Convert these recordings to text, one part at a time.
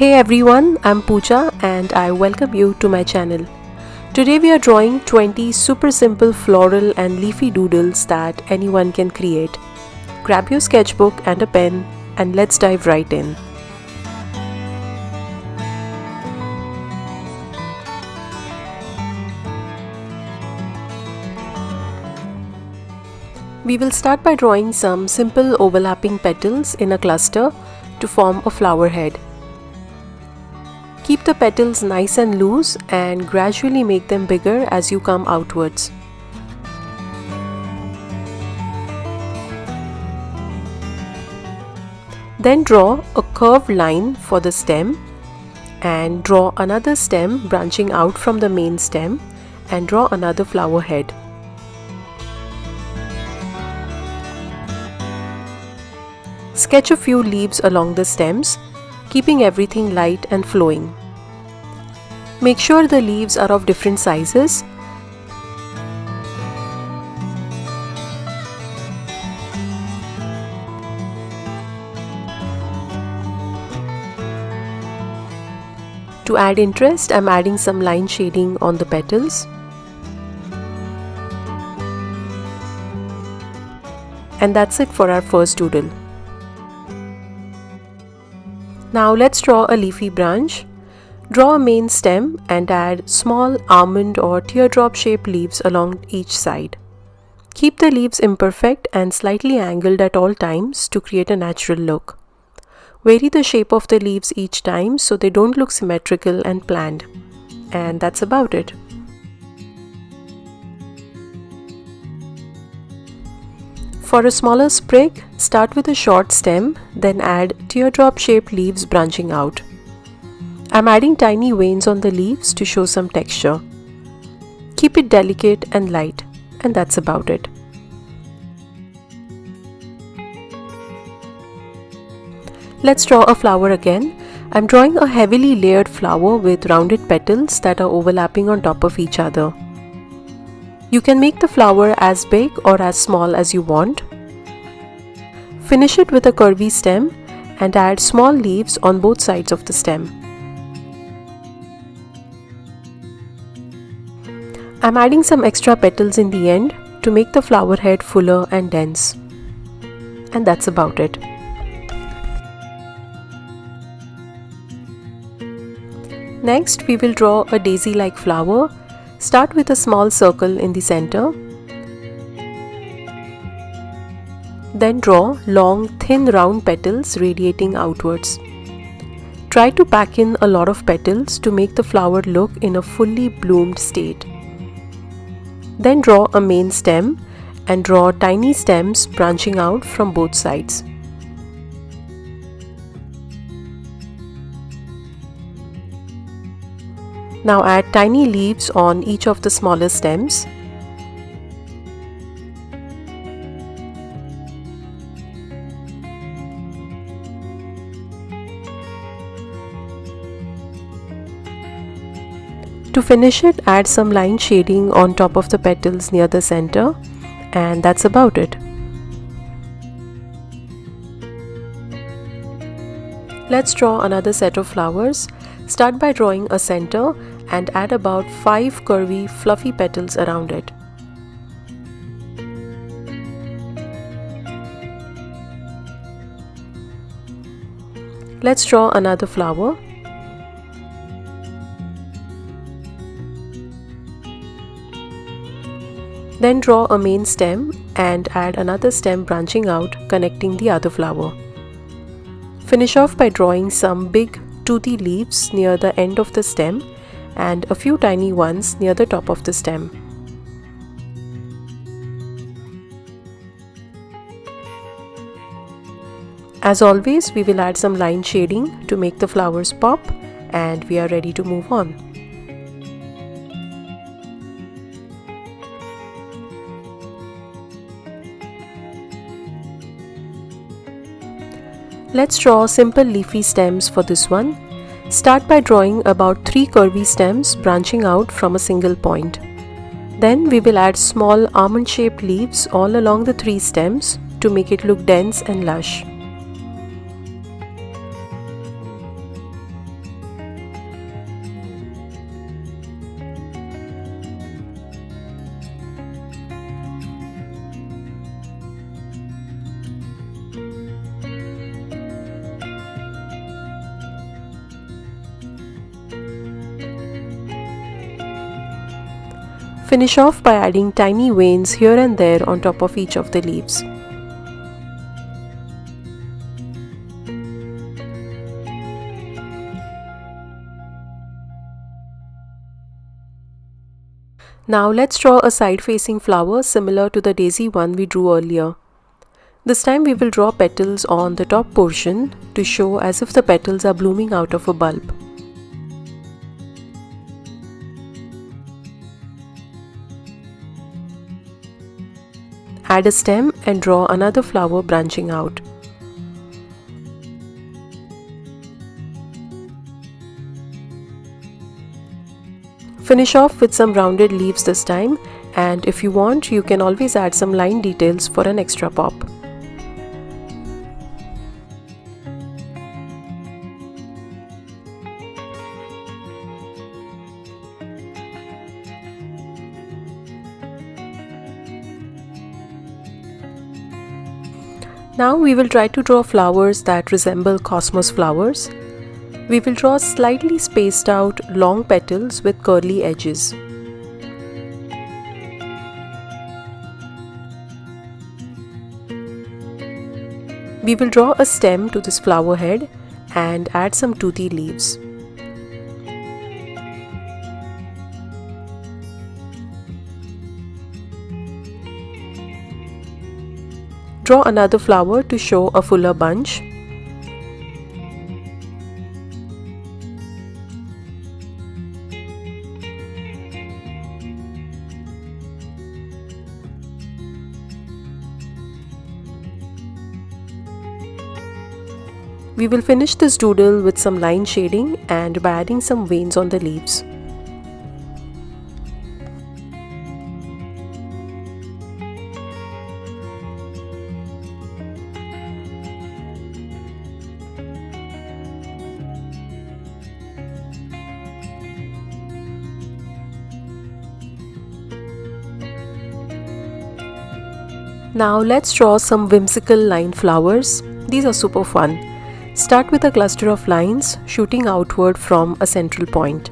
Hey everyone, I'm Pooja and I welcome you to my channel. Today we are drawing 20 super simple floral and leafy doodles that anyone can create. Grab your sketchbook and a pen and let's dive right in. We will start by drawing some simple overlapping petals in a cluster to form a flower head. Keep the petals nice and loose and gradually make them bigger as you come outwards. Then draw a curved line for the stem and draw another stem branching out from the main stem and draw another flower head. Sketch a few leaves along the stems, keeping everything light and flowing. Make sure the leaves are of different sizes. To add interest, I'm adding some line shading on the petals. And that's it for our first doodle. Now let's draw a leafy branch. Draw a main stem and add small almond or teardrop shaped leaves along each side. Keep the leaves imperfect and slightly angled at all times to create a natural look. Vary the shape of the leaves each time so they don't look symmetrical and planned. And that's about it. For a smaller sprig, start with a short stem, then add teardrop shaped leaves branching out. I'm adding tiny veins on the leaves to show some texture. Keep it delicate and light, and that's about it. Let's draw a flower again. I'm drawing a heavily layered flower with rounded petals that are overlapping on top of each other. You can make the flower as big or as small as you want. Finish it with a curvy stem and add small leaves on both sides of the stem. I'm adding some extra petals in the end to make the flower head fuller and dense. And that's about it. Next, we will draw a daisy-like flower. Start with a small circle in the center. Then draw long, thin, round petals radiating outwards. Try to pack in a lot of petals to make the flower look in a fully bloomed state. Then draw a main stem and draw tiny stems branching out from both sides. Now add tiny leaves on each of the smaller stems. To finish it, add some line shading on top of the petals near the center, and that's about it. Let's draw another set of flowers. Start by drawing a center and add about 5 curvy, fluffy petals around it. Let's draw another flower. Then draw a main stem and add another stem branching out, connecting the other flower. Finish off by drawing some big, toothy leaves near the end of the stem and a few tiny ones near the top of the stem. As always, we will add some line shading to make the flowers pop, and we are ready to move on. Let's draw simple leafy stems for this one. Start by drawing about 3 curvy stems branching out from a single point. Then we will add small almond-shaped leaves all along the 3 stems to make it look dense and lush. Finish off by adding tiny veins here and there on top of each of the leaves. Now let's draw a side-facing flower similar to the daisy one we drew earlier. This time we will draw petals on the top portion to show as if the petals are blooming out of a bulb. Add a stem and draw another flower branching out. Finish off with some rounded leaves this time, and if you want, you can always add some line details for an extra pop. Now we will try to draw flowers that resemble cosmos flowers. We will draw slightly spaced out long petals with curly edges. We will draw a stem to this flower head and add some toothy leaves. Draw another flower to show a fuller bunch. We will finish this doodle with some line shading and by adding some veins on the leaves. Now let's draw some whimsical line flowers. These are super fun. Start with a cluster of lines shooting outward from a central point.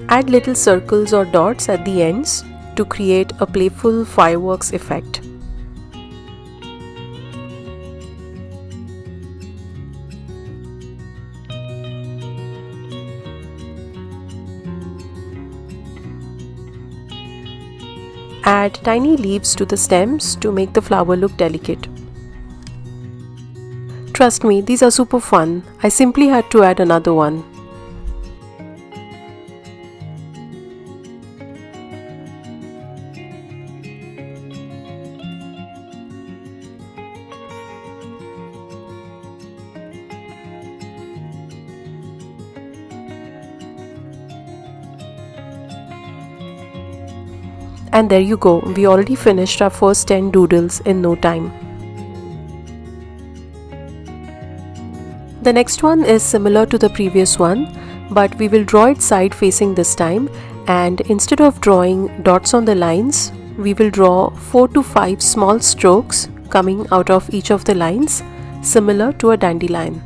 Add little circles or dots at the ends to create a playful fireworks effect. Add tiny leaves to the stems to make the flower look delicate. Trust me, these are super fun. I simply had to add another one. And there you go, we already finished our first 10 doodles in no time. The next one is similar to the previous one, but we will draw it side facing this time, and instead of drawing dots on the lines, we will draw 4 to 5 small strokes coming out of each of the lines, similar to a dandelion.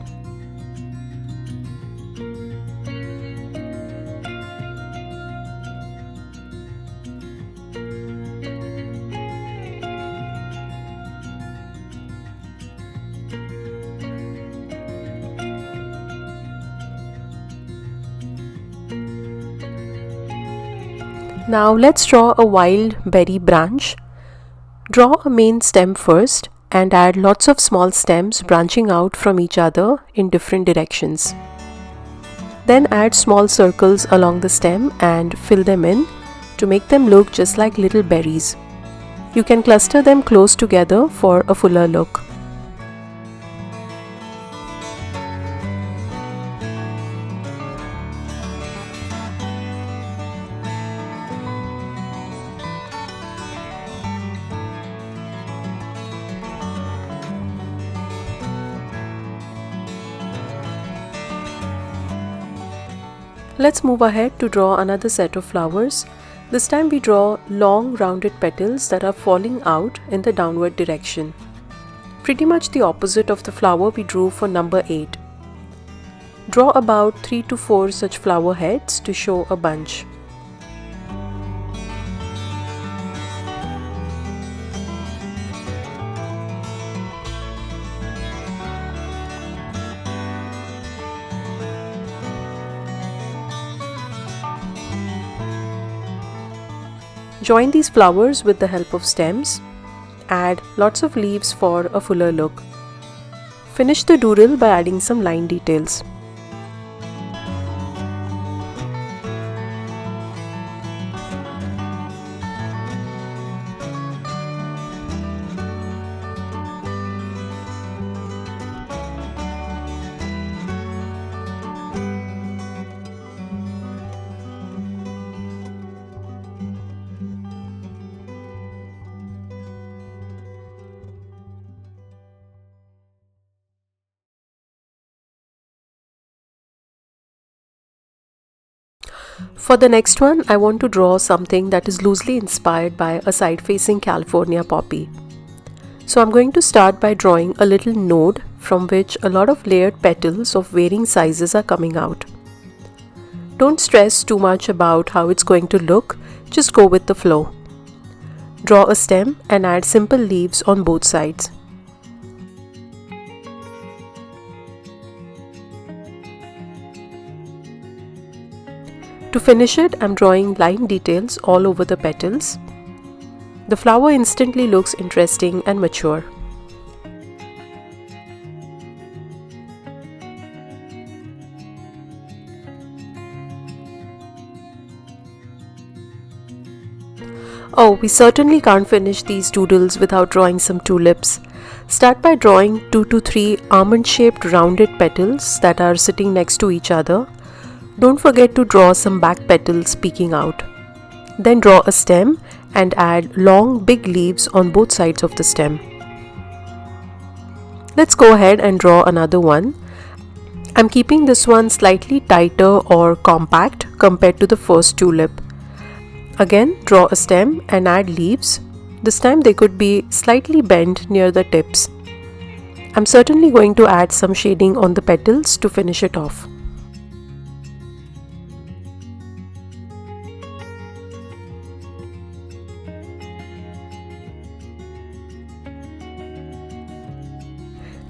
Now let's draw a wild berry branch. Draw a main stem first and add lots of small stems branching out from each other in different directions. Then add small circles along the stem and fill them in to make them look just like little berries. You can cluster them close together for a fuller look. Let's move ahead to draw another set of flowers. This time we draw long rounded petals that are falling out in the downward direction. Pretty much the opposite of the flower we drew for number 8. Draw about 3 to 4 such flower heads to show a bunch. Join these flowers with the help of stems. Add lots of leaves for a fuller look. Finish the doodle by adding some line details. For the next one, I want to draw something that is loosely inspired by a side-facing California poppy. So I'm going to start by drawing a little node from which a lot of layered petals of varying sizes are coming out. Don't stress too much about how it's going to look, just go with the flow. Draw a stem and add simple leaves on both sides. To finish it, I'm drawing line details all over the petals. The flower instantly looks interesting and mature. Oh, we certainly can't finish these doodles without drawing some tulips. Start by drawing 2 to 3 almond-shaped rounded petals that are sitting next to each other. Don't forget to draw some back petals peeking out. Then draw a stem and add long big leaves on both sides of the stem. Let's go ahead and draw another one. I'm keeping this one slightly tighter or compact compared to the first tulip. Again, draw a stem and add leaves. This time they could be slightly bent near the tips. I'm certainly going to add some shading on the petals to finish it off.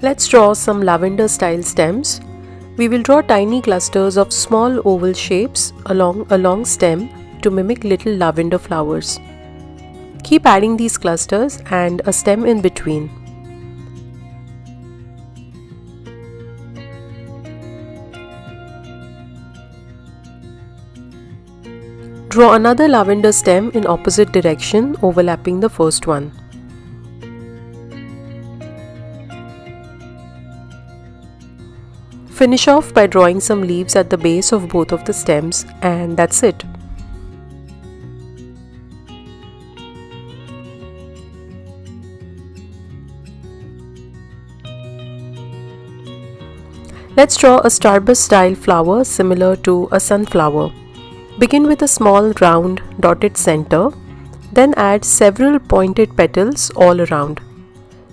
Let's draw some lavender style stems. We will draw tiny clusters of small oval shapes along a long stem to mimic little lavender flowers. Keep adding these clusters and a stem in between. Draw another lavender stem in opposite direction, overlapping the first one. Finish off by drawing some leaves at the base of both of the stems, and that's it. Let's draw a starburst style flower similar to a sunflower. Begin with a small round dotted center, then add several pointed petals all around.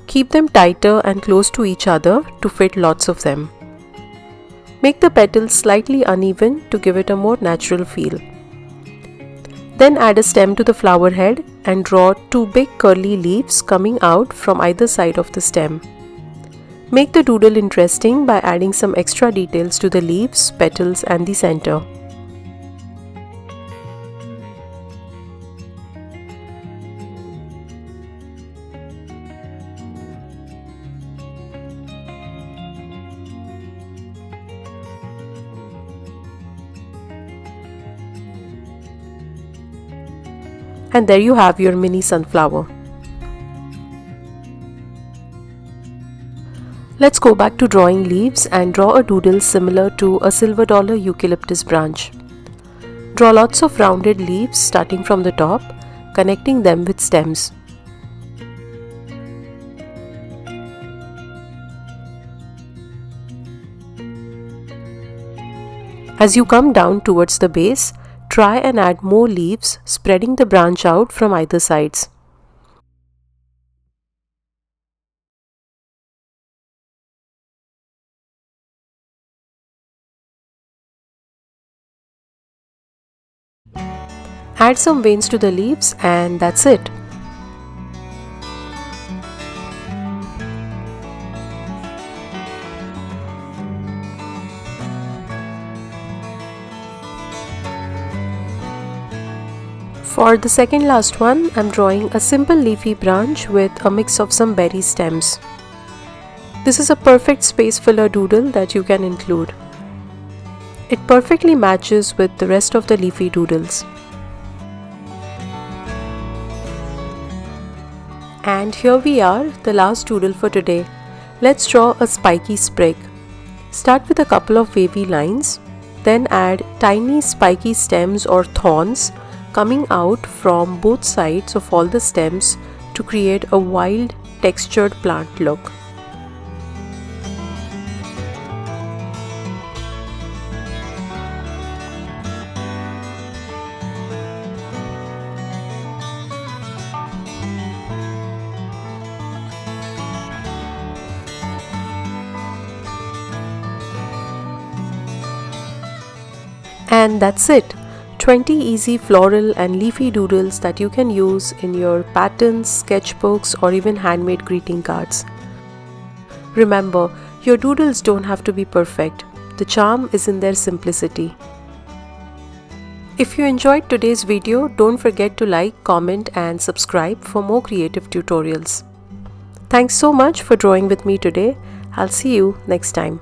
Keep them tighter and close to each other to fit lots of them. Make the petals slightly uneven to give it a more natural feel. Then add a stem to the flower head and draw 2 big curly leaves coming out from either side of the stem. Make the doodle interesting by adding some extra details to the leaves, petals and the center. And there you have your mini sunflower. Let's go back to drawing leaves and draw a doodle similar to a silver dollar eucalyptus branch. Draw lots of rounded leaves starting from the top, connecting them with stems. As you come down towards the base, try and add more leaves, spreading the branch out from either sides. Add some veins to the leaves and that's it. For the second last one, I'm drawing a simple leafy branch with a mix of some berry stems. This is a perfect space filler doodle that you can include. It perfectly matches with the rest of the leafy doodles. And here we are, the last doodle for today. Let's draw a spiky sprig. Start with a couple of wavy lines, then add tiny spiky stems or thorns coming out from both sides of all the stems to create a wild, textured plant look. And that's it. 20 easy floral and leafy doodles that you can use in your patterns, sketchbooks, or even handmade greeting cards. Remember, your doodles don't have to be perfect. The charm is in their simplicity. If you enjoyed today's video, don't forget to like, comment, and subscribe for more creative tutorials. Thanks so much for drawing with me today. I'll see you next time.